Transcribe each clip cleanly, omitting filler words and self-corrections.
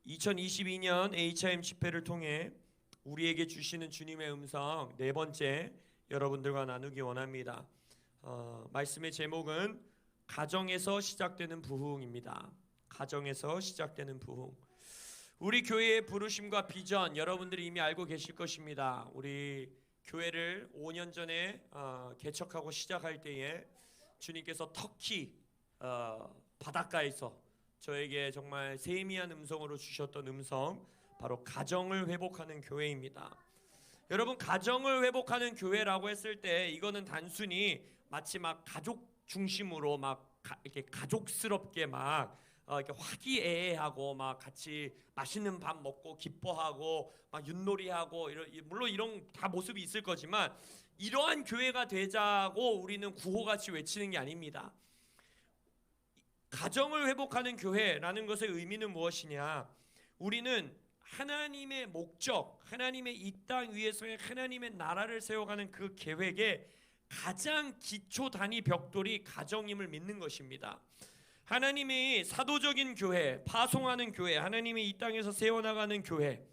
2022년 HIM 집회를 통해 우리에게 주시는 주님의 음성 네 번째 여러분들과 나누기 원합니다. 말씀의 제목은 가정에서 시작되는 부흥입니다. 가정에서 시작되는 부흥. 우리 교회의 부르심과 비전 여러분들이 이미 알고 계실 것입니다. 우리 교회를 5년 전에 개척하고 시작할 때에 주님께서 터키 바닷가에서 저에게 정말 세미한 음성으로 주셨던 음성, 바로 가정을 회복하는 교회입니다. 여러분, 가정을 회복하는 교회라고 했을 때 이거는 단순히 마치 막 가족 중심으로 막 이렇게 가족스럽게 막 이렇게 화기애애하고 막 같이 맛있는 밥 먹고 기뻐하고 막 윷놀이하고 물론 이런 다 모습이 있을 거지만 이러한 교회가 되자고 우리는 구호같이 외치는 게 아닙니다. 가정을 회복하는 교회라는 것의 의미는 무엇이냐? 우리는 하나님의 목적, 하나님의 이 땅 위에서의 하나님의 나라를 세워가는 그 계획의 가장 기초 단위 벽돌이 가정임을 믿는 것입니다. 하나님이 사도적인 교회, 파송하는 교회, 하나님이 이 땅에서 세워나가는 교회.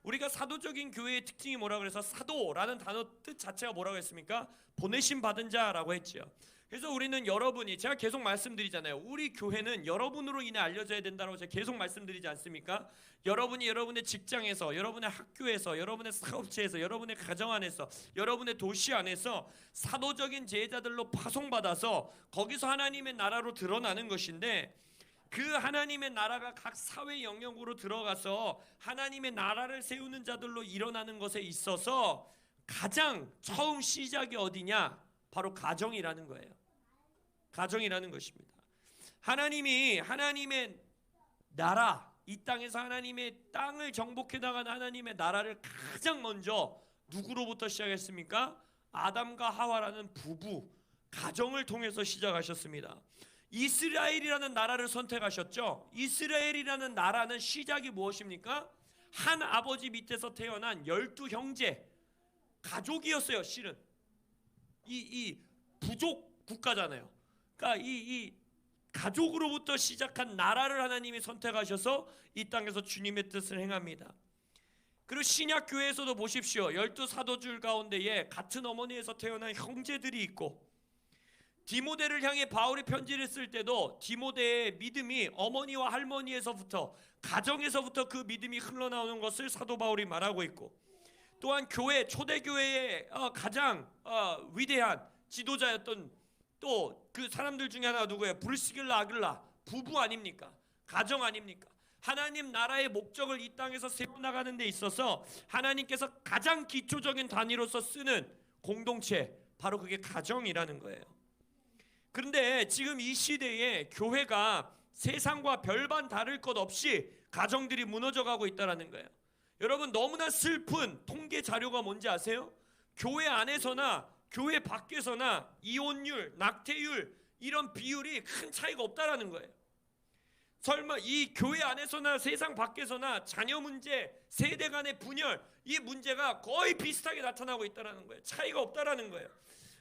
우리가 사도적인 교회의 특징이 뭐라고 그래서 사도라는 단어 뜻 자체가 뭐라고 했습니까? 보내심 받은 자라고 했죠. 그래서 우리는 여러분이, 제가 계속 말씀드리잖아요. 우리 교회는 여러분으로 인해 알려져야 된다고 제가 계속 말씀드리지 않습니까? 여러분이 여러분의 직장에서, 여러분의 학교에서, 여러분의 사업체에서, 여러분의 가정 안에서, 여러분의 도시 안에서 사도적인 제자들로 파송받아서 거기서 하나님의 나라로 드러나는 것인데, 그 하나님의 나라가 각 사회 영역으로 들어가서 하나님의 나라를 세우는 자들로 일어나는 것에 있어서 가장 처음 시작이 어디냐? 바로 가정이라는 거예요. 가정이라는 것입니다. 하나님이 하나님의 나라, 이 땅에서 하나님의 땅을 정복해 나가는 하나님의 나라를 가장 먼저 누구로부터 시작했습니까? 아담과 하와라는 부부, 가정을 통해서 시작하셨습니다. 이스라엘이라는 나라를 선택하셨죠. 이스라엘이라는 나라는 시작이 무엇입니까? 한 아버지 밑에서 태어난 12형제, 가족이었어요. 실은 이 부족 국가잖아요. 그러니까 이 가족으로부터 시작한 나라를 하나님이 선택하셔서 이 땅에서 주님의 뜻을 행합니다. 그리고 신약 교회에서도 보십시오. 12사도줄 가운데에 같은 어머니에서 태어난 형제들이 있고, 디모데를 향해 바울이 편지를 쓸 때도 디모데의 믿음이 어머니와 할머니에서부터, 가정에서부터 그 믿음이 흘러나오는 것을 사도 바울이 말하고 있고, 또한 교회, 초대교회의 가장 위대한 지도자였던 또 그 사람들 중에 하나가 누구예요? 브리스길라 아길라 부부 아닙니까? 가정 아닙니까? 하나님 나라의 목적을 이 땅에서 세워나가는 데 있어서 하나님께서 가장 기초적인 단위로서 쓰는 공동체, 바로 그게 가정이라는 거예요. 그런데 지금 이 시대에 교회가 세상과 별반 다를 것 없이 가정들이 무너져가고 있다는 거예요. 여러분, 너무나 슬픈 통계 자료가 뭔지 아세요? 교회 안에서나 교회 밖에서나 이혼율, 낙태율, 이런 비율이 큰 차이가 없다라는 거예요. 설마 이 교회 안에서나 세상 밖에서나 자녀 문제, 세대 간의 분열, 이 문제가 거의 비슷하게 나타나고 있다라는 거예요. 차이가 없다라는 거예요.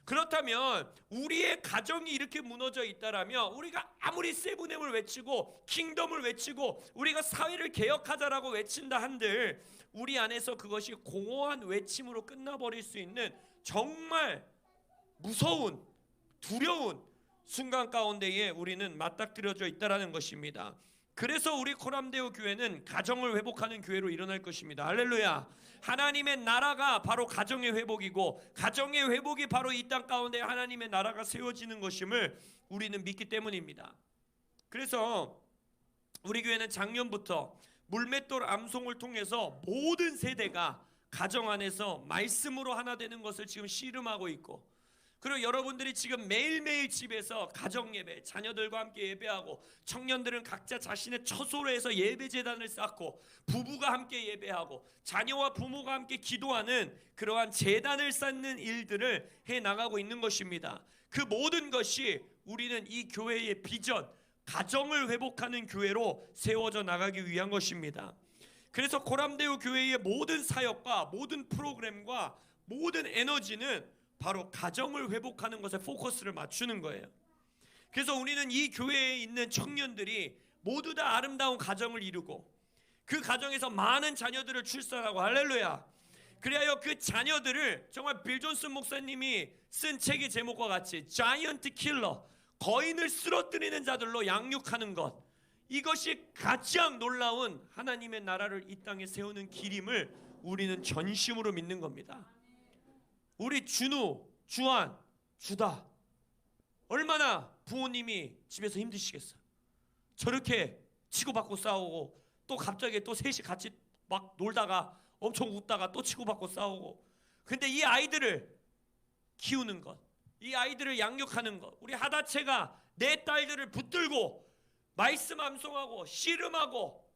그렇다면 우리의 가정이 이렇게 무너져 있다라면 우리가 아무리 세븐엠을 외치고 킹덤을 외치고 우리가 사회를 개혁하자라고 외친다 한들 우리 안에서 그것이 공허한 외침으로 끝나버릴 수 있는 정말 무서운, 두려운 순간 가운데에 우리는 맞닥뜨려져 있다라는 것입니다. 그래서 우리 코람데오 교회는 가정을 회복하는 교회로 일어날 것입니다. 할렐루야. 하나님의 나라가 바로 가정의 회복이고, 가정의 회복이 바로 이 땅 가운데 하나님의 나라가 세워지는 것임을 우리는 믿기 때문입니다. 그래서 우리 교회는 작년부터 물맷돌 암송을 통해서 모든 세대가 가정 안에서 말씀으로 하나 되는 것을 지금 씨름하고 있고, 그리고 여러분들이 지금 매일매일 집에서 가정 예배, 자녀들과 함께 예배하고, 청년들은 각자 자신의 처소로에서 예배 제단을 쌓고, 부부가 함께 예배하고, 자녀와 부모가 함께 기도하는 그러한 제단을 쌓는 일들을 해 나가고 있는 것입니다. 그 모든 것이 우리는 이 교회의 비전, 가정을 회복하는 교회로 세워져 나가기 위한 것입니다. 그래서 코람데오 교회의 모든 사역과 모든 프로그램과 모든 에너지는 바로 가정을 회복하는 것에 포커스를 맞추는 거예요. 그래서 우리는 이 교회에 있는 청년들이 모두 다 아름다운 가정을 이루고, 그 가정에서 많은 자녀들을 출산하고, 할렐루야. 그리하여 그 자녀들을 정말 빌 존슨 목사님이 쓴 책의 제목과 같이 자이언트 킬러, 거인을 쓰러뜨리는 자들로 양육하는 것, 이것이 가장 놀라운 하나님의 나라를 이 땅에 세우는 길임을 우리는 전심으로 믿는 겁니다. 우리 준우, 주한, 주다, 얼마나 부모님이 집에서 힘드시겠어요. 저렇게 치고받고 싸우고, 또 갑자기 또 셋이 같이 막 놀다가 엄청 웃다가 또 치고받고 싸우고. 근데 이 아이들을 키우는 것, 이 아이들을 양육하는 것, 우리 하다채가 내 딸들을 붙들고 말씀 암송하고 씨름하고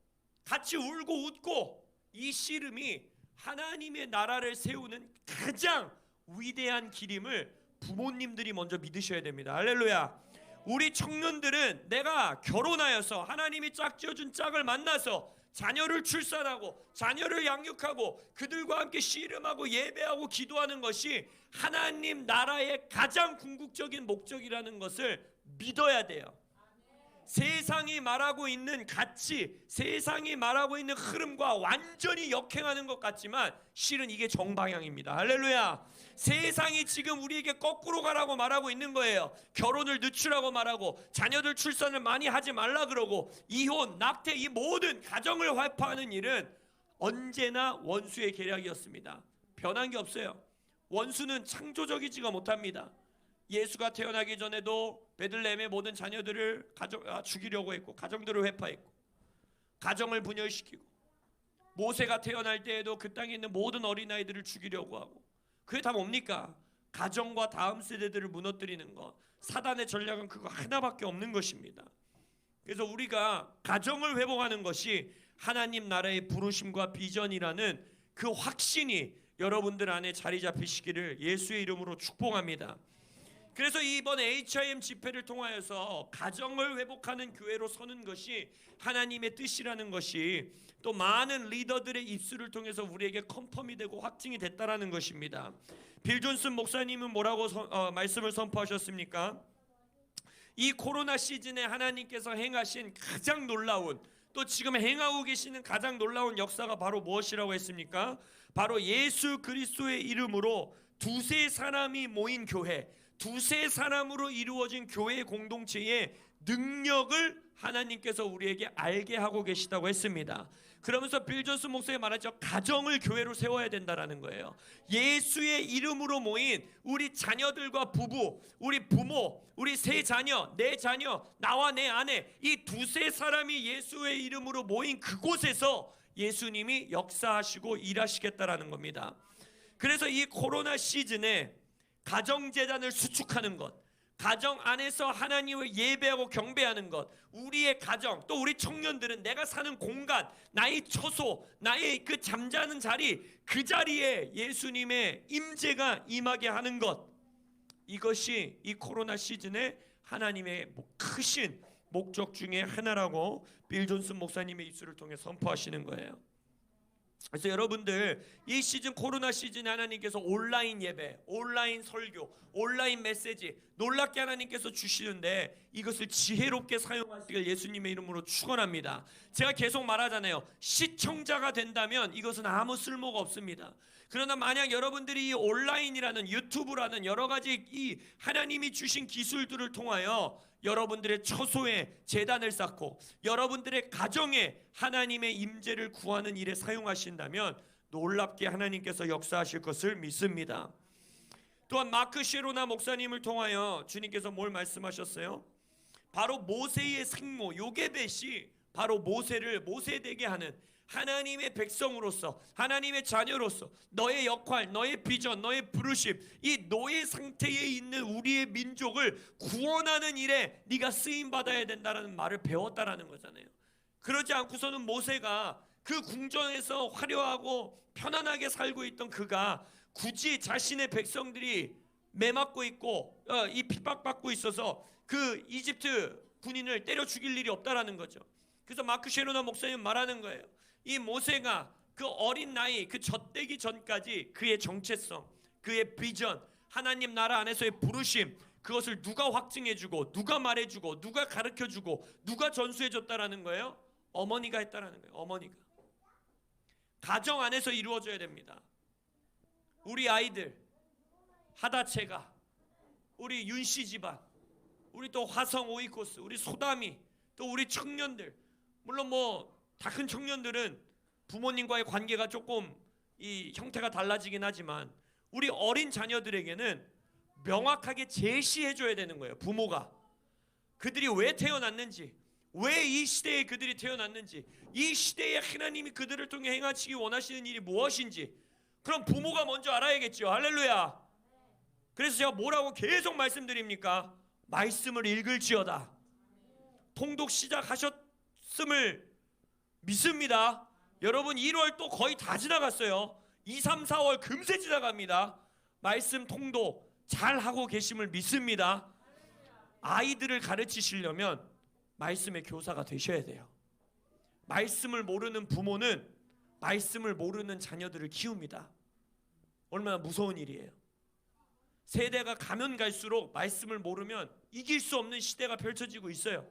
같이 울고 웃고, 이 씨름이 하나님의 나라를 세우는 가장 위대한 길임을 부모님들이 먼저 믿으셔야 됩니다. 할렐루야. 우리 청년들은 내가 결혼하여서 하나님이 짝지어준 짝을 만나서 자녀를 출산하고 자녀를 양육하고 그들과 함께 씨름하고 예배하고 기도하는 것이 하나님 나라의 가장 궁극적인 목적이라는 것을 믿어야 돼요. 세상이 말하고 있는 가치, 세상이 말하고 있는 흐름과 완전히 역행하는 것 같지만 실은 이게 정방향입니다. 할렐루야. 세상이 지금 우리에게 거꾸로 가라고 말하고 있는 거예요. 결혼을 늦추라고 말하고, 자녀들 출산을 많이 하지 말라 그러고, 이혼, 낙태, 이 모든 가정을 활파하는 일은 언제나 원수의 계략이었습니다. 변한 게 없어요. 원수는 창조적이지가 못합니다. 예수가 태어나기 전에도 베들레헴의 모든 자녀들을 죽이려고 했고, 가정들을 회파했고, 가정을 분열시키고, 모세가 태어날 때에도 그 땅에 있는 모든 어린아이들을 죽이려고 하고, 그게 다 뭡니까? 가정과 다음 세대들을 무너뜨리는 것. 사단의 전략은 그거 하나밖에 없는 것입니다. 그래서 우리가 가정을 회복하는 것이 하나님 나라의 부르심과 비전이라는 그 확신이 여러분들 안에 자리 잡히시기를 예수의 이름으로 축복합니다. 그래서 이번 HIM 집회를 통하여서 가정을 회복하는 교회로 서는 것이 하나님의 뜻이라는 것이 또 많은 리더들의 입술을 통해서 우리에게 컨펌이 되고 확증이 됐다라는 것입니다. 빌 존슨 목사님은 뭐라고 말씀을 선포하셨습니까? 이 코로나 시즌에 하나님께서 행하신 가장 놀라운, 또 지금 행하고 계시는 가장 놀라운 역사가 바로 무엇이라고 했습니까? 바로 예수 그리스도의 이름으로 두세 사람이 모인 교회, 두세 사람으로 이루어진 교회 공동체의 능력을 하나님께서 우리에게 알게 하고 계시다고 했습니다. 그러면서 빌 존슨 목사님이 말하죠. 가정을 교회로 세워야 된다라는 거예요. 예수의 이름으로 모인 우리 자녀들과 부부, 우리 부모, 우리 세 자녀, 내 자녀, 나와 내 아내, 이 두세 사람이 예수의 이름으로 모인 그곳에서 예수님이 역사하시고 일하시겠다라는 겁니다. 그래서 이 코로나 시즌에 가정재단을 수축하는 것, 가정 안에서 하나님을 예배하고 경배하는 것, 우리의 가정, 또 우리 청년들은 내가 사는 공간, 나의 처소, 나의 그 잠자는 자리, 그 자리에 예수님의 임재가 임하게 하는 것, 이것이 이 코로나 시즌에 하나님의 크신 목적 중에 하나라고 빌 존슨 목사님의 입술을 통해 선포하시는 거예요. 그래서 여러분들 이 시즌, 코로나 시즌에 하나님께서 온라인 예배, 온라인 설교, 온라인 메시지 놀랍게 하나님께서 주시는데 이것을 지혜롭게 사용하시길 예수님의 이름으로 축원합니다. 제가 계속 말하잖아요. 시청자가 된다면 이것은 아무 쓸모가 없습니다. 그러나 만약 여러분들이 이 온라인이라는, 유튜브라는 여러 가지 이 하나님이 주신 기술들을 통하여 여러분들의 처소에 제단을 쌓고 여러분들의 가정에 하나님의 임재를 구하는 일에 사용하신다면 놀랍게 하나님께서 역사하실 것을 믿습니다. 또한 마크 쉐로나 목사님을 통하여 주님께서 뭘 말씀하셨어요? 바로 모세의 생모 요게벳이 바로 모세를 모세되게 하는 하나님의 백성으로서, 하나님의 자녀로서 너의 역할, 너의 비전, 너의 부르심, 이 노예 상태에 있는 우리의 민족을 구원하는 일에 네가 쓰임 받아야 된다는 말을 배웠다라는 거잖아요. 그러지 않고서는 모세가 그 궁전에서 화려하고 편안하게 살고 있던 그가 굳이 자신의 백성들이 매맞고 있고 이 핍박받고 있어서 그 이집트 군인을 때려 죽일 일이 없다라는 거죠. 그래서 마크 쉐로나 목사님 말하는 거예요. 이 모세가 그 어린 나이, 그 젖되기 전까지 그의 정체성, 그의 비전, 하나님 나라 안에서의 부르심, 그것을 누가 확증해주고 누가 말해주고 누가 가르쳐주고 누가 전수해줬다라는 거예요? 어머니가 했다라는 거예요. 어머니가. 가정 안에서 이루어져야 됩니다. 우리 아이들, 하다채가, 우리 윤씨 집안, 우리 또 화성 오이코스, 우리 소담이, 또 우리 청년들, 물론 뭐 다 큰 청년들은 부모님과의 관계가 조금 이 형태가 달라지긴 하지만 우리 어린 자녀들에게는 명확하게 제시해줘야 되는 거예요. 부모가 그들이 왜 태어났는지, 왜 이 시대에 그들이 태어났는지, 이 시대에 하나님이 그들을 통해 행하시기 원하시는 일이 무엇인지, 그럼 부모가 먼저 알아야겠죠. 할렐루야. 그래서 제가 뭐라고 계속 말씀드립니까? 말씀을 읽을지어다. 통독 시작하셨음을 믿습니다. 여러분 1월 또 거의 다 지나갔어요. 2, 3, 4월 금세 지나갑니다. 말씀 통독 잘 하고 계심을 믿습니다. 아이들을 가르치시려면 말씀의 교사가 되셔야 돼요. 말씀을 모르는 부모는 말씀을 모르는 자녀들을 키웁니다. 얼마나 무서운 일이에요. 세대가 가면 갈수록 말씀을 모르면 이길 수 없는 시대가 펼쳐지고 있어요.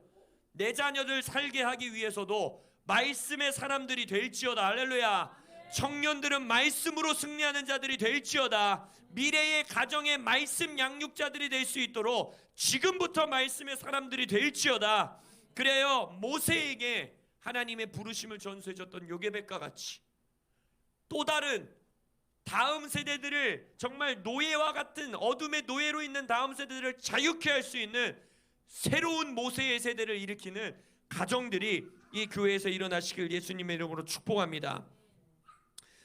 내 자녀들 살게 하기 위해서도 말씀의 사람들이 될지어다. 할렐루야. 청년들은 말씀으로 승리하는 자들이 될지어다. 미래의 가정의 말씀 양육자들이 될 수 있도록 지금부터 말씀의 사람들이 될지어다. 그래요. 모세에게 하나님의 부르심을 전수해줬던 요게벳과 같이 또 다른 다음 세대들을, 정말 노예와 같은 어둠의 노예로 있는 다음 세대들을 자유케 할 수 있는 새로운 모세의 세대를 일으키는 가정들이 이 교회에서 일어나시길 예수님의 이름으로 축복합니다.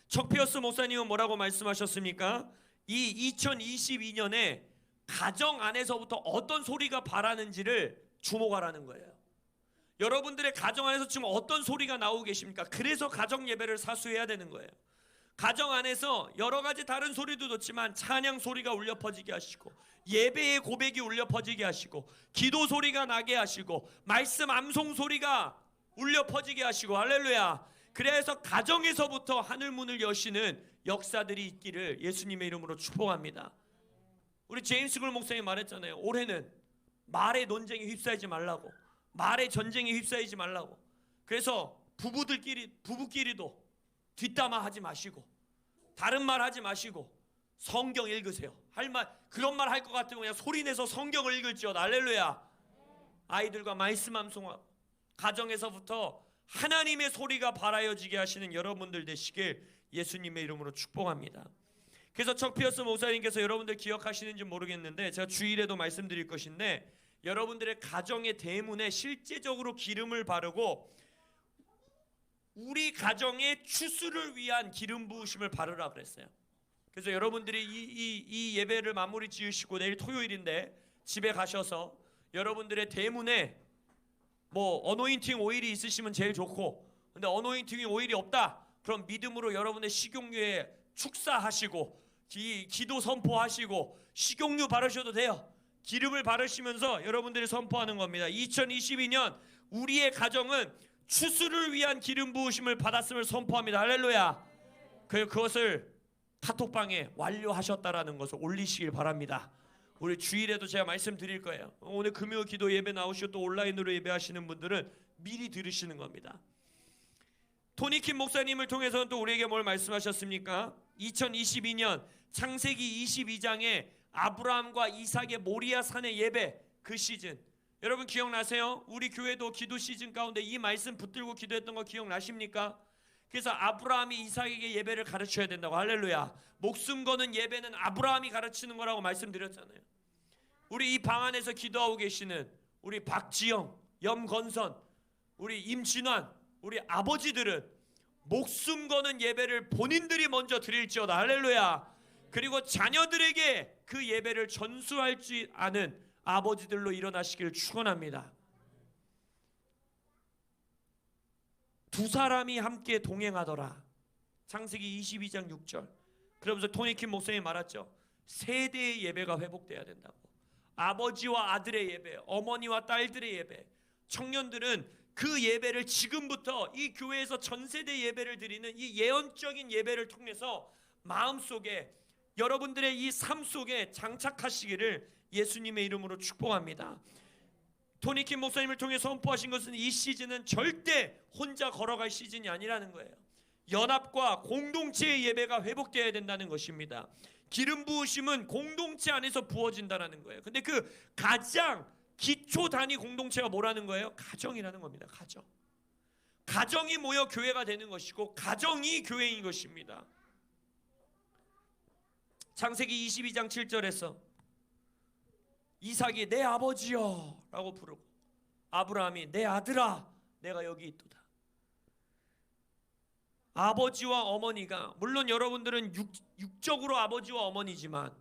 척피어스 목사님은 뭐라고 말씀하셨습니까? 이 2022년에 가정 안에서부터 어떤 소리가 바라는지를 주목하라는 거예요. 여러분들의 가정 안에서 지금 어떤 소리가 나오고 계십니까? 그래서 가정 예배를 사수해야 되는 거예요. 가정 안에서 여러 가지 다른 소리도 좋지만 찬양 소리가 울려 퍼지게 하시고, 예배의 고백이 울려 퍼지게 하시고, 기도 소리가 나게 하시고, 말씀 암송 소리가 울려 퍼지게 하시고, 할렐루야. 그래서 가정에서부터 하늘 문을 여시는 역사들이 있기를 예수님의 이름으로 축복합니다. 우리 제임스 글 목사님이 말했잖아요. 올해는 말의 논쟁에 휩싸이지 말라고, 말의 전쟁에 휩싸이지 말라고. 그래서 부부끼리도 뒷담화 하지 마시고, 다른 말 하지 마시고 성경 읽으세요. 그런 말 할 것 같으면 그냥 소리내서 성경을 읽을지어다. 할렐루야. 아이들과 말씀 암송하고 가정에서부터 하나님의 소리가 발하여지게 하시는 여러분들 되시길 예수님의 이름으로 축복합니다. 그래서 척피어스 목사님께서 여러분들 기억하시는지 모르겠는데, 제가 주일에도 말씀드릴 것인데, 여러분들의 가정의 대문에 실제적으로 기름을 바르고 우리 가정의 추수를 위한 기름 부으심을 바르라 그랬어요. 그래서 여러분들이 이 예배를 마무리 지으시고 내일 토요일인데 집에 가셔서 여러분들의 대문에 뭐 어노인팅 오일이 있으시면 제일 좋고, 근데 어노인팅 오일이 없다 그럼 믿음으로 여러분의 식용유에 축사하시고 기도 선포하시고 식용유 바르셔도 돼요. 기름을 바르시면서 여러분들이 선포하는 겁니다. 2022년 우리의 가정은 추수를 위한 기름 부으심을 받았음을 선포합니다. 할렐루야. 그것을 카톡방에 완료하셨다라는 것을 올리시길 바랍니다. 우리 주일에도 제가 말씀드릴 거예요. 오늘 금요 기도 예배 나오시고 또 온라인으로 예배하시는 분들은 미리 들으시는 겁니다. 토니킴 목사님을 통해서는 또 우리에게 뭘 말씀하셨습니까? 2022년 창세기 22장에 아브라함과 이삭의 모리아 산의 예배, 그 시즌 여러분 기억나세요? 우리 교회도 기도 시즌 가운데 이 말씀 붙들고 기도했던 거 기억나십니까? 그래서 아브라함이 이삭에게 예배를 가르쳐야 된다고. 할렐루야. 목숨 거는 예배는 아브라함이 가르치는 거라고 말씀드렸잖아요. 우리 이 방 안에서 기도하고 계시는 우리 박지영, 염건선, 우리 임진환, 우리 아버지들은 목숨 거는 예배를 본인들이 먼저 드릴지어다. 할렐루야. 그리고 자녀들에게 그 예배를 전수할 줄 아는 아버지들로 일어나시기를 축원합니다. 두 사람이 함께 동행하더라. 창세기 22장 6절. 그러면서 토니킴 목사님이 말했죠. 세대의 예배가 회복돼야 된다고. 아버지와 아들의 예배, 어머니와 딸들의 예배. 청년들은 그 예배를 지금부터 이 교회에서 전세대 예배를 드리는 이 예언적인 예배를 통해서 마음속에 여러분들의 이 삶 속에 장착하시기를 예수님의 이름으로 축복합니다. 토니킴 목사님을 통해 선포하신 것은 이 시즌은 절대 혼자 걸어갈 시즌이 아니라는 거예요. 연합과 공동체의 예배가 회복되어야 된다는 것입니다. 기름 부으심은 공동체 안에서 부어진다는 거예요. 근데 그 가장 기초 단위 공동체가 뭐라는 거예요? 가정이라는 겁니다. 가정. 가정이 모여 교회가 되는 것이고 가정이 교회인 것입니다. 창세기 22장 7절에서 이삭이 내 아버지여 라고 부르고 아브라함이 내 아들아 내가 여기 있도다. 아버지와 어머니가, 물론 여러분들은 육적으로 아버지와 어머니지만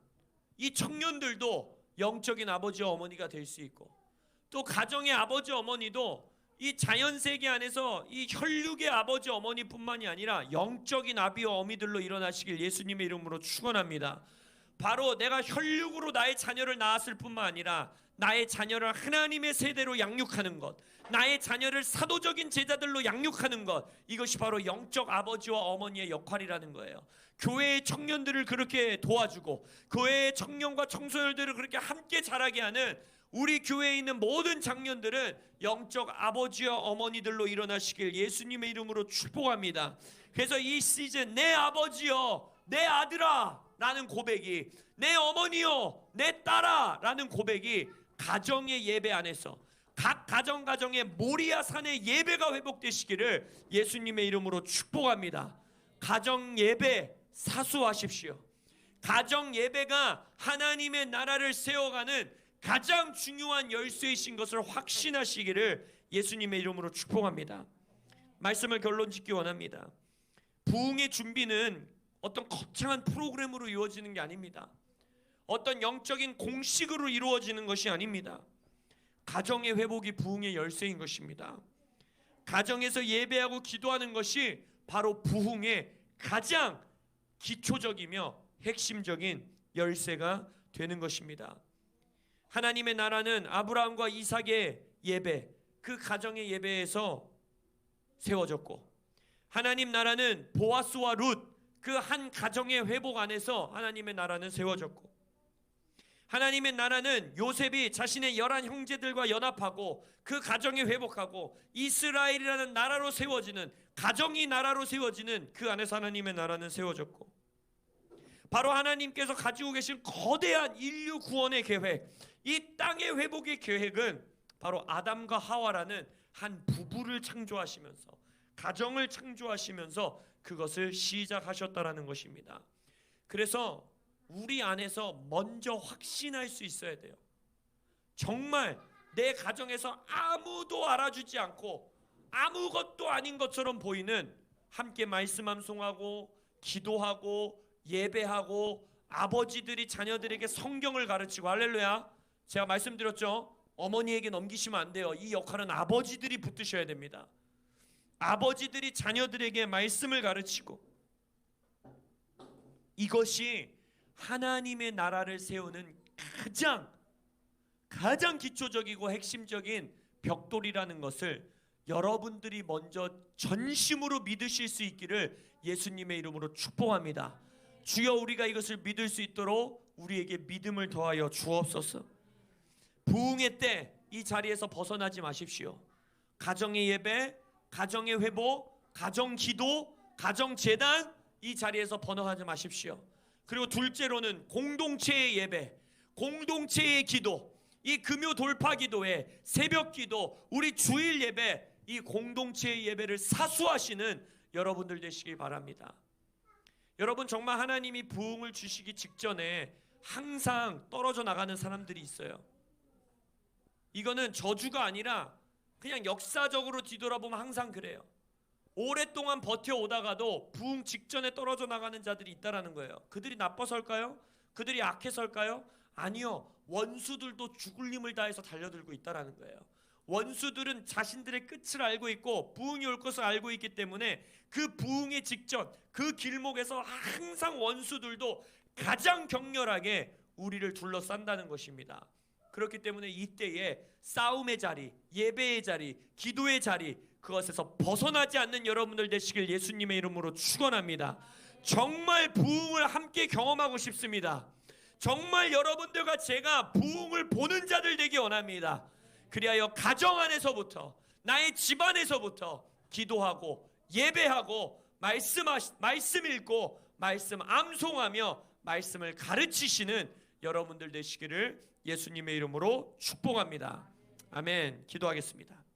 이 청년들도 영적인 아버지와 어머니가 될 수 있고, 또 가정의 아버지 어머니도 이 자연세계 안에서 이 혈육의 아버지 어머니뿐만이 아니라 영적인 아비와 어미들로 일어나시길 예수님의 이름으로 축원합니다. 바로 내가 혈육으로 나의 자녀를 낳았을 뿐만 아니라 나의 자녀를 하나님의 세대로 양육하는 것, 나의 자녀를 사도적인 제자들로 양육하는 것, 이것이 바로 영적 아버지와 어머니의 역할이라는 거예요. 교회의 청년들을 그렇게 도와주고 교회의 청년과 청소년들을 그렇게 함께 자라게 하는 우리 교회에 있는 모든 장년들은 영적 아버지와 어머니들로 일어나시길 예수님의 이름으로 축복합니다. 그래서 이 시즌 내 아버지여 내 아들아 라는 고백이, 내 어머니여 내 딸아 라는 고백이 가정의 예배 안에서 각 가정의 모리아 산의 예배가 회복되시기를 예수님의 이름으로 축복합니다. 가정 예배 사수하십시오. 가정 예배가 하나님의 나라를 세워가는 가장 중요한 열쇠이신 것을 확신하시기를 예수님의 이름으로 축복합니다. 말씀을 결론 짓기 원합니다. 부흥의 준비는 어떤 거창한 프로그램으로 이루어지는 게 아닙니다. 어떤 영적인 공식으로 이루어지는 것이 아닙니다. 가정의 회복이 부흥의 열쇠인 것입니다. 가정에서 예배하고 기도하는 것이 바로 부흥의 가장 기초적이며 핵심적인 열쇠가 되는 것입니다. 하나님의 나라는 아브라함과 이삭의 예배, 그 가정의 예배에서 세워졌고, 하나님 나라는 보아스와 룻, 그 한 가정의 회복 안에서 하나님의 나라는 세워졌고, 하나님의 나라는 요셉이 자신의 11 형제들과 연합하고 그 가정이 회복하고 이스라엘이라는 나라로 세워지는, 가정이 나라로 세워지는 그 안에서 하나님의 나라는 세워졌고, 바로 하나님께서 가지고 계신 거대한 인류 구원의 계획, 이 땅의 회복의 계획은 바로 아담과 하와라는 한 부부를 창조하시면서, 가정을 창조하시면서 그것을 시작하셨다라는 것입니다. 그래서 우리 안에서 먼저 확신할 수 있어야 돼요. 정말 내 가정에서 아무도 알아주지 않고 아무것도 아닌 것처럼 보이는, 함께 말씀 암송하고 기도하고 예배하고 아버지들이 자녀들에게 성경을 가르치고, 할렐루야, 제가 말씀드렸죠. 어머니에게 넘기시면 안 돼요. 이 역할은 아버지들이 붙드셔야 됩니다. 아버지들이 자녀들에게 말씀을 가르치고, 이것이 하나님의 나라를 세우는 가장 기초적이고 핵심적인 벽돌이라는 것을 여러분들이 먼저 전심으로 믿으실 수 있기를 예수님의 이름으로 축복합니다. 주여, 우리가 이것을 믿을 수 있도록 우리에게 믿음을 더하여 주옵소서. 부흥의 때 이 자리에서 벗어나지 마십시오. 가정의 예배, 가정의 회복, 가정 기도, 가정 재단, 이 자리에서 벗어나지 마십시오. 그리고 둘째로는 공동체의 예배, 공동체의 기도, 이 금요 돌파 기도회, 새벽 기도, 우리 주일 예배, 이 공동체의 예배를 사수하시는 여러분들 되시길 바랍니다. 여러분, 정말 하나님이 부흥을 주시기 직전에 항상 떨어져 나가는 사람들이 있어요. 이거는 저주가 아니라 그냥 역사적으로 뒤돌아보면 항상 그래요. 오랫동안 버텨오다가도 부흥 직전에 떨어져 나가는 자들이 있다라는 거예요. 그들이 나빠서일까요? 그들이 악해서일까요? 아니요. 원수들도 죽을 힘을 다해서 달려들고 있다라는 거예요. 원수들은 자신들의 끝을 알고 있고 부흥이 올 것을 알고 있기 때문에 그 부흥의 직전, 그 길목에서 항상 원수들도 가장 격렬하게 우리를 둘러싼다는 것입니다. 그렇기 때문에 이때에 싸움의 자리, 예배의 자리, 기도의 자리, 그것에서 벗어나지 않는 여러분들 되시길 예수님의 이름으로 축원합니다. 정말 부흥을 함께 경험하고 싶습니다. 정말 여러분들과 제가 부흥을 보는 자들 되기 원합니다. 그리하여 가정 안에서부터, 나의 집안에서부터 기도하고 예배하고 말씀 읽고 말씀 암송하며 말씀을 가르치시는 여러분들 되시기를 예수님의 이름으로 축복합니다. 아멘. 기도하겠습니다.